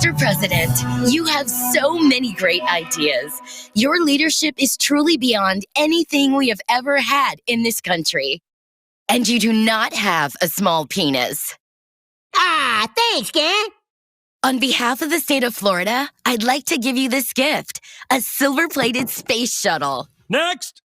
Mr. President, you have so many great ideas. Your leadership is truly beyond anything we have ever had in this country. And you do not have a small penis. Ah, thanks, gang. On behalf of the state of Florida, I'd like to give you this gift, a silver-plated space shuttle. Next!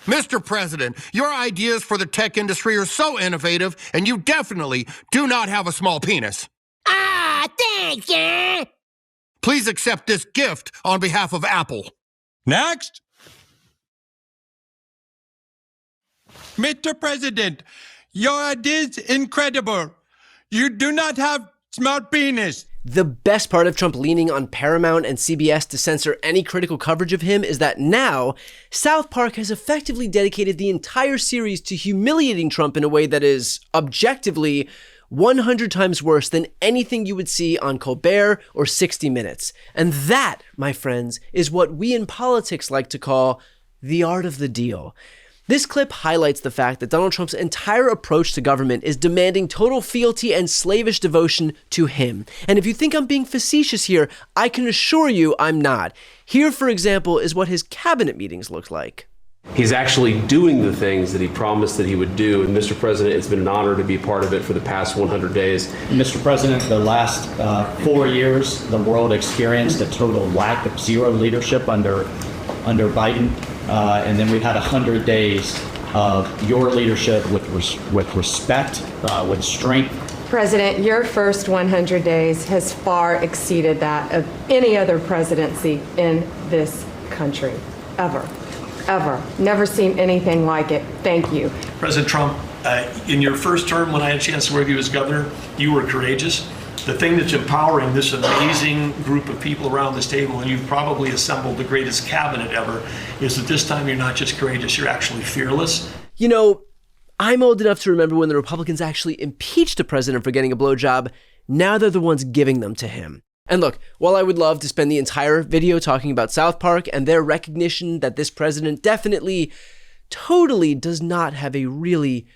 Mr. President, your ideas for the tech industry are so innovative, and you definitely do not have a small penis. Ah, thanks, gang. Please accept this gift on behalf of Apple. Next! Mr. President, your idea is incredible. You do not have small penis. The best part of Trump leaning on Paramount and CBS to censor any critical coverage of him is that now, South Park has effectively dedicated the entire series to humiliating Trump in a way that is, objectively, 100 times worse than anything you would see on Colbert or 60 Minutes. And that, my friends, is what we in politics like to call the art of the deal. This clip highlights the fact that Donald Trump's entire approach to government is demanding total fealty and slavish devotion to him. And if you think I'm being facetious here, I can assure you I'm not. Here, for example, is what his cabinet meetings look like. He's actually doing the things that he promised that he would do. And Mr. President, it's been an honor to be part of it for the past 100 days. Mr. President, the last 4 years, the world experienced a total lack of zero leadership under Biden. And then we've had 100 days of your leadership with respect, with strength. President, your first 100 days has far exceeded that of any other presidency in this country, ever. Never seen anything like it. Thank you. President Trump, in your first term, when I had a chance to work with you as governor, you were courageous. The thing that's empowering this amazing group of people around this table, and you've probably assembled the greatest cabinet ever, is that this time you're not just courageous, you're actually fearless. You know, I'm old enough to remember when the Republicans actually impeached a president for getting a blowjob. Now they're the ones giving them to him. And look, while I would love to spend the entire video talking about South Park and their recognition that this president definitely, totally does not have a really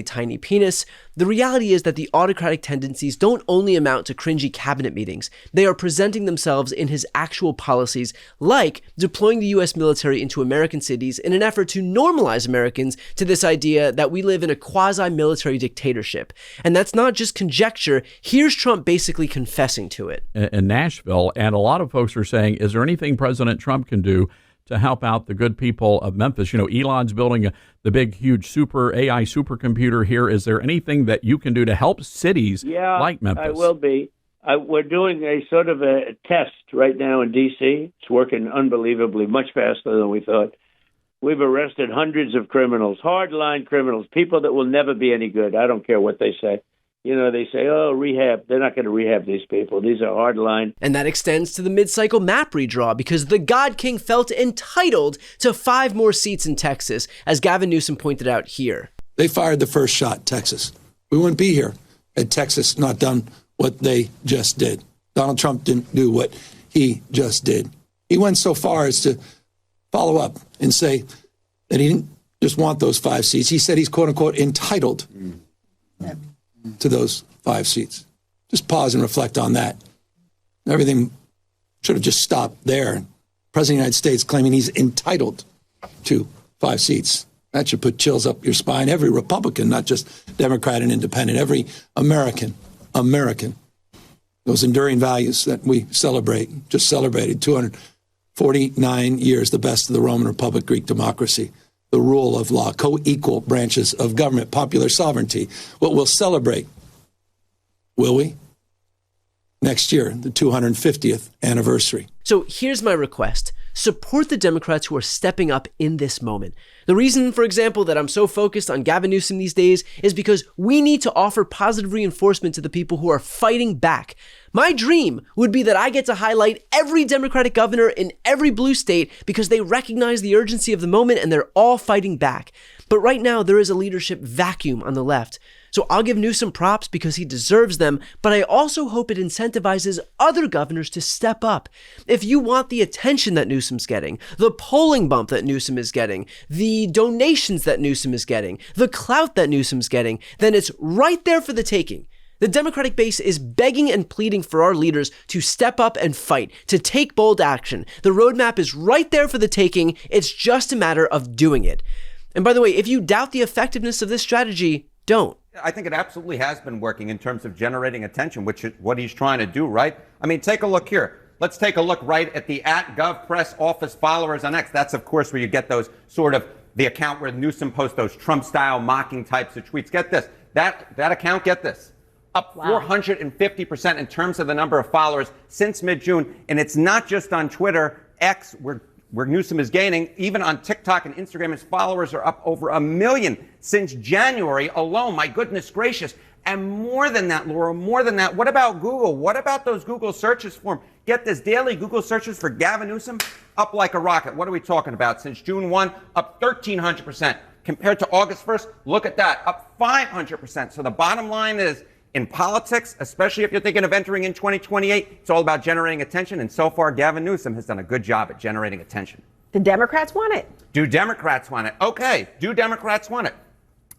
tiny penis, the reality is that the autocratic tendencies don't only amount to cringy cabinet meetings. They are presenting themselves in his actual policies, like deploying the US military into American cities in an effort to normalize Americans to this idea that we live in a quasi-military dictatorship. And that's not just conjecture. Here's Trump basically confessing to it. In Nashville, and a lot of folks are saying, is there anything President Trump can do to help out the good people of Memphis? You know, Elon's building the big, huge AI supercomputer here. Is there anything that you can do to help cities like Memphis? I will be. We're doing a sort of a test right now in D.C. It's working unbelievably much faster than we thought. We've arrested hundreds of criminals, hardline criminals, people that will never be any good. I don't care what they say. You know, they say, oh, rehab. They're not going to rehab these people. These are hardline. And that extends to the mid-cycle map redraw because the God King felt entitled to 5 more seats in Texas, as Gavin Newsom pointed out here. They fired the first shot, Texas. We wouldn't be here had Texas not done what they just did. Donald Trump didn't do what he just did. He went so far as to follow up and say that he didn't just want those 5 seats. He said he's, quote unquote, entitled to those 5 seats. Just pause and reflect on that. Everything should have just stopped there. President of the United States claiming he's entitled to 5 seats. That should put chills up your spine. Every Republican, not just Democrat and Independent, every American. Those enduring values that we celebrate, just celebrated 249 years, the best of the Roman Republic, Greek democracy, the rule of law, co-equal branches of government, popular sovereignty. What we'll celebrate, will we? Next year, the 250th anniversary. So here's my request. Support the Democrats who are stepping up in this moment. The reason, for example, that I'm so focused on Gavin Newsom these days is because we need to offer positive reinforcement to the people who are fighting back. My dream would be that I get to highlight every Democratic governor in every blue state because they recognize the urgency of the moment and they're all fighting back. But right now, there is a leadership vacuum on the left. So I'll give Newsom props because he deserves them, but I also hope it incentivizes other governors to step up. If you want the attention that Newsom's getting, the polling bump that Newsom is getting, the donations that Newsom is getting, the clout that Newsom's getting, then it's right there for the taking. The Democratic base is begging and pleading for our leaders to step up and fight, to take bold action. The roadmap is right there for the taking. It's just a matter of doing it. And by the way, if you doubt the effectiveness of this strategy, don't. I think it absolutely has been working in terms of generating attention, which is what he's trying to do, right? I mean, take a look here. Let's take a look right at the @GovPress office followers on X. That's, of course, where you get those sort of the account where Newsom posts those Trump-style mocking types of tweets. Get this. That account, get this, up 450% in terms of the number of followers since mid-June. And it's not just on Twitter, X, where Newsom is gaining. Even on TikTok and Instagram, his followers are up over 1 million since January alone. My goodness gracious. And more than that, Laura, more than that, what about Google? What about those Google searches for him? Get this, daily Google searches for Gavin Newsom up like a rocket. What are we talking about? Since June 1, up 1,300%. Compared to August 1st, look at that, up 500%. So the bottom line is, in politics, especially if you're thinking of entering in 2028, it's all about generating attention. And so far, Gavin Newsom has done a good job at generating attention. The Democrats want it. Do Democrats want it? Okay, do Democrats want it?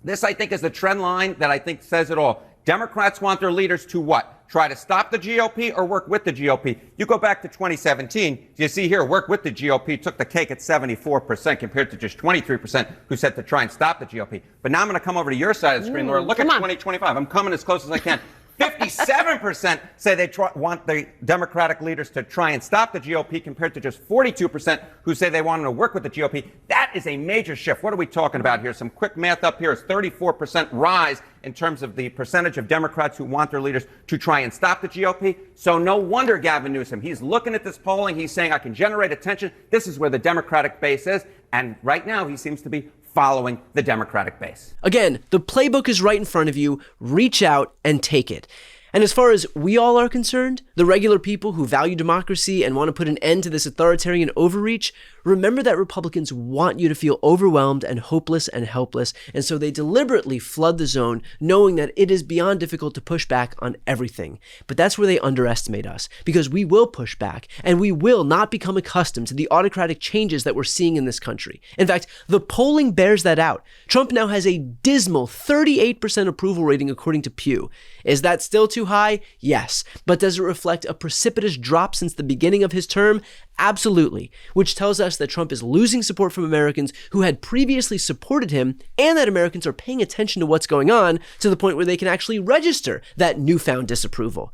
This, I think, is the trend line that I think says it all. Democrats want their leaders to what? Try to stop the GOP or work with the GOP? You go back to 2017, you see here, work with the GOP took the cake at 74% compared to just 23% who said to try and stop the GOP. But now I'm going to come over to your side of the screen, Laura. Look at 2025. I'm coming as close as I can. 57% say they want the Democratic leaders to try and stop the GOP compared to just 42% who say they want them to work with the GOP. That is a major shift. What are we talking about here? Some quick math up here is 34% rise in terms of the percentage of Democrats who want their leaders to try and stop the GOP. So no wonder Gavin Newsom, he's looking at this polling. He's saying, I can generate attention. This is where the Democratic base is. And right now he seems to be following the Democratic base. Again, the playbook is right in front of you. Reach out and take it. And as far as we all are concerned, the regular people who value democracy and want to put an end to this authoritarian overreach, remember that Republicans want you to feel overwhelmed and hopeless and helpless, and so they deliberately flood the zone, knowing that it is beyond difficult to push back on everything. But that's where they underestimate us, because we will push back, and we will not become accustomed to the autocratic changes that we're seeing in this country. In fact, the polling bears that out. Trump now has a dismal 38% approval rating according to Pew. Is that still too high? Yes. But does it reflect a precipitous drop since the beginning of his term? Absolutely. Which tells us that Trump is losing support from Americans who had previously supported him, and that Americans are paying attention to what's going on to the point where they can actually register that newfound disapproval.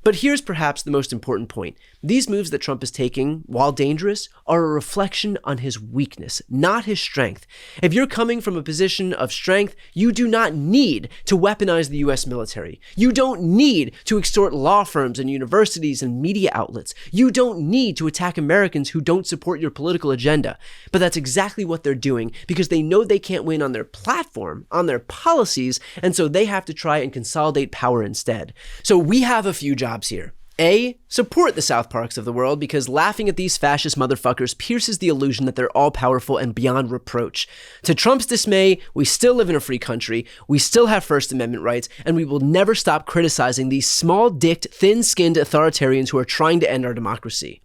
But here's perhaps the most important point. These moves that Trump is taking, while dangerous, are a reflection on his weakness, not his strength. If you're coming from a position of strength, you do not need to weaponize the US military. You don't need to extort law firms and universities and media outlets. You don't need to attack Americans who don't support your political agenda. But that's exactly what they're doing, because they know they can't win on their platform, on their policies, and so they have to try and consolidate power instead. So we have a few jobs here. A, support the South Parks of the world, because laughing at these fascist motherfuckers pierces the illusion that they're all-powerful and beyond reproach. To Trump's dismay, we still live in a free country, we still have First Amendment rights, and we will never stop criticizing these small-dicked, thin-skinned authoritarians who are trying to end our democracy.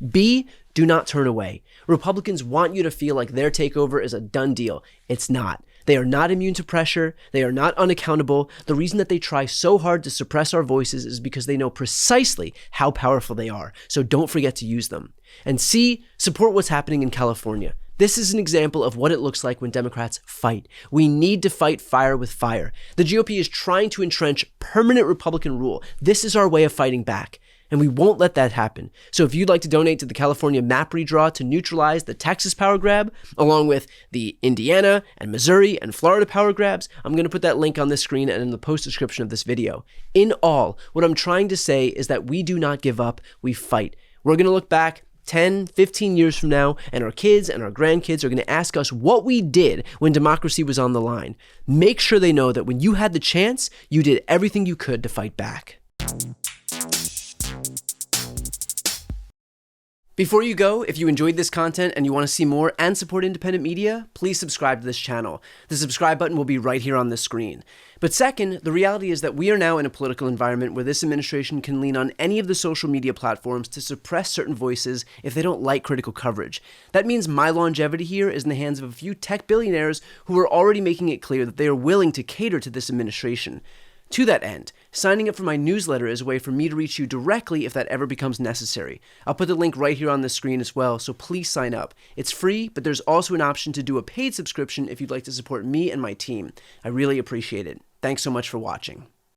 B, do not turn away. Republicans want you to feel like their takeover is a done deal. It's not. They are not immune to pressure. They are not unaccountable. The reason that they try so hard to suppress our voices is because they know precisely how powerful they are. So don't forget to use them. And C, support what's happening in California. This is an example of what it looks like when Democrats fight. We need to fight fire with fire. The GOP is trying to entrench permanent Republican rule. This is our way of fighting back. And we won't let that happen. So if you'd like to donate to the California map redraw to neutralize the Texas power grab, along with the Indiana and Missouri and Florida power grabs, I'm going to put that link on this screen and in the post description of this video. In all, what I'm trying to say is that we do not give up, we fight. We're going to look back 10, 15 years from now, and our kids and our grandkids are going to ask us what we did when democracy was on the line. Make sure they know that when you had the chance, you did everything you could to fight back. Before you go, if you enjoyed this content and you want to see more and support independent media, please subscribe to this channel. The subscribe button will be right here on this screen. But second, the reality is that we are now in a political environment where this administration can lean on any of the social media platforms to suppress certain voices if they don't like critical coverage. That means my longevity here is in the hands of a few tech billionaires who are already making it clear that they are willing to cater to this administration. To that end, Signing up for my newsletter is a way for me to reach you directly if that ever becomes necessary. I'll put the link right here on the screen as well, so please sign up. It's free, but there's also an option to do a paid subscription if you'd like to support me and my team. I really appreciate it. Thanks so much for watching.